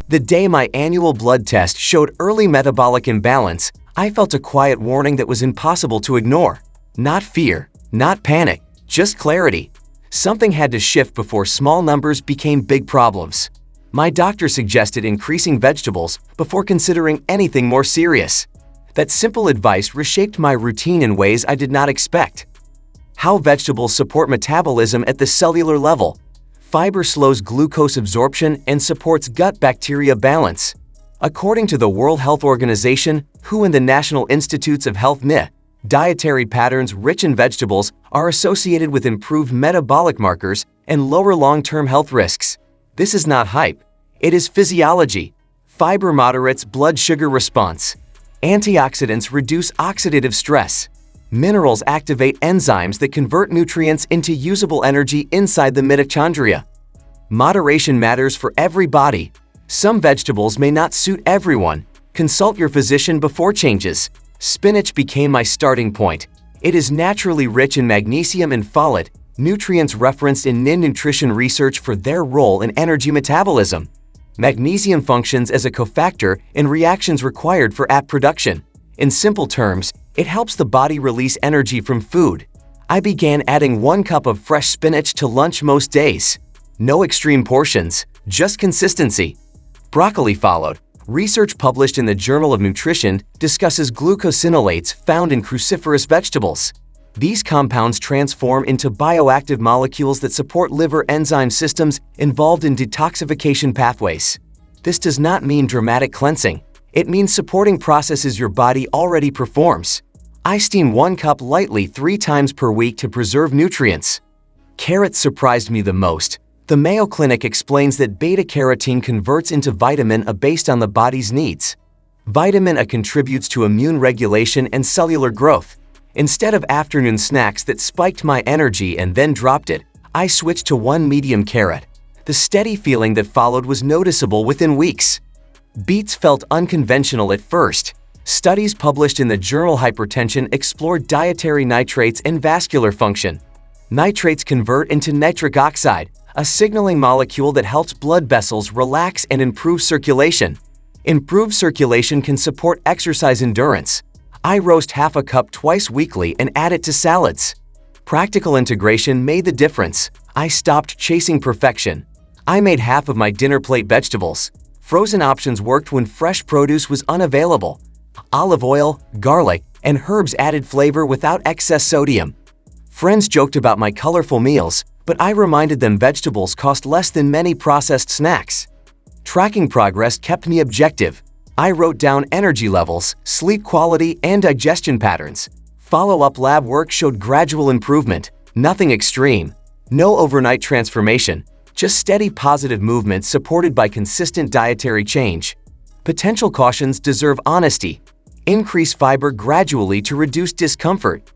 The day my annual blood test showed early metabolic imbalance, I felt a quiet warning that was impossible to ignore. Not fear, not panic, just clarity. Something had to shift before small numbers became big problems. My doctor suggested increasing vegetables before considering anything more serious. That simple advice reshaped my routine in ways I did not expect. How vegetables support metabolism at the cellular level. Fiber slows glucose absorption and supports gut bacteria balance. According to the World Health Organization, WHO and the National Institutes of Health (NIH), dietary patterns rich in vegetables are associated with improved metabolic markers and lower long-term health risks. This is not hype. It is physiology. Fiber moderates blood sugar response. Antioxidants reduce oxidative stress. Minerals activate enzymes that convert nutrients into usable energy inside the mitochondria. Moderation matters for every body. Some vegetables may not suit everyone. Consult your physician before changes. Spinach became my starting point. It is naturally rich in magnesium and folate, nutrients referenced in NIH nutrition research for their role in energy metabolism. Magnesium functions as a cofactor in reactions required for ATP production. In simple terms, it helps the body release energy from food. I began adding 1 cup of fresh spinach to lunch most days. No extreme portions, just consistency. Broccoli followed. Research published in the Journal of Nutrition discusses glucosinolates found in cruciferous vegetables. These compounds transform into bioactive molecules that support liver enzyme systems involved in detoxification pathways. This does not mean dramatic cleansing. It means supporting processes your body already performs. I steam 1 cup lightly 3 times per week to preserve nutrients. Carrots surprised me the most. The Mayo Clinic explains that beta-carotene converts into vitamin A based on the body's needs. Vitamin A contributes to immune regulation and cellular growth. Instead of afternoon snacks that spiked my energy and then dropped it, I switched to 1 medium carrot. The steady feeling that followed was noticeable within weeks. Beets felt unconventional at first. Studies published in the journal Hypertension explored dietary nitrates and vascular function. Nitrates convert into nitric oxide, a signaling molecule that helps blood vessels relax and improve circulation. Improved circulation can support exercise endurance. I roast half a cup twice weekly and add it to salads. Practical integration made the difference. I stopped chasing perfection. I made half of my dinner plate vegetables. Frozen options worked when fresh produce was unavailable. Olive oil, garlic, and herbs added flavor without excess sodium. Friends joked about my colorful meals, but I reminded them vegetables cost less than many processed snacks. Tracking progress kept me objective. I wrote down energy levels, sleep quality, and digestion patterns. Follow-up lab work showed gradual improvement, nothing extreme. No overnight transformation, just steady positive movement supported by consistent dietary change. Potential cautions deserve honesty. Increase fiber gradually to reduce discomfort.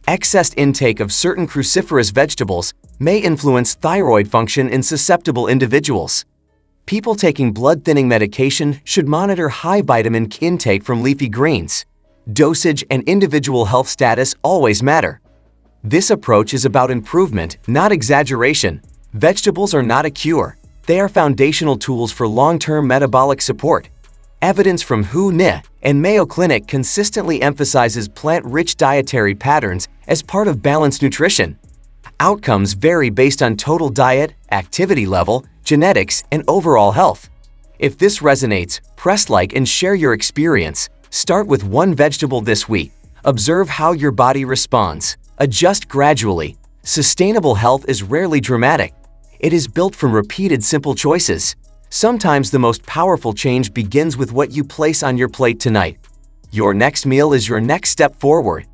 Excess intake of certain cruciferous vegetables may influence thyroid function in susceptible individuals. People taking blood-thinning medication should monitor high vitamin K intake from leafy greens. Dosage and individual health status always matter. This approach is about improvement, not exaggeration. Vegetables are not a cure. They are foundational tools for long-term metabolic support. Evidence from WHO, NIH, and Mayo Clinic consistently emphasizes plant-rich dietary patterns as part of balanced nutrition. Outcomes vary based on total diet, activity level, genetics, and overall health. If this resonates, press like and share your experience. Start with 1 vegetable this week. Observe how your body responds. Adjust gradually. Sustainable health is rarely dramatic. It is built from repeated simple choices. Sometimes the most powerful change begins with what you place on your plate tonight. Your next meal is your next step forward.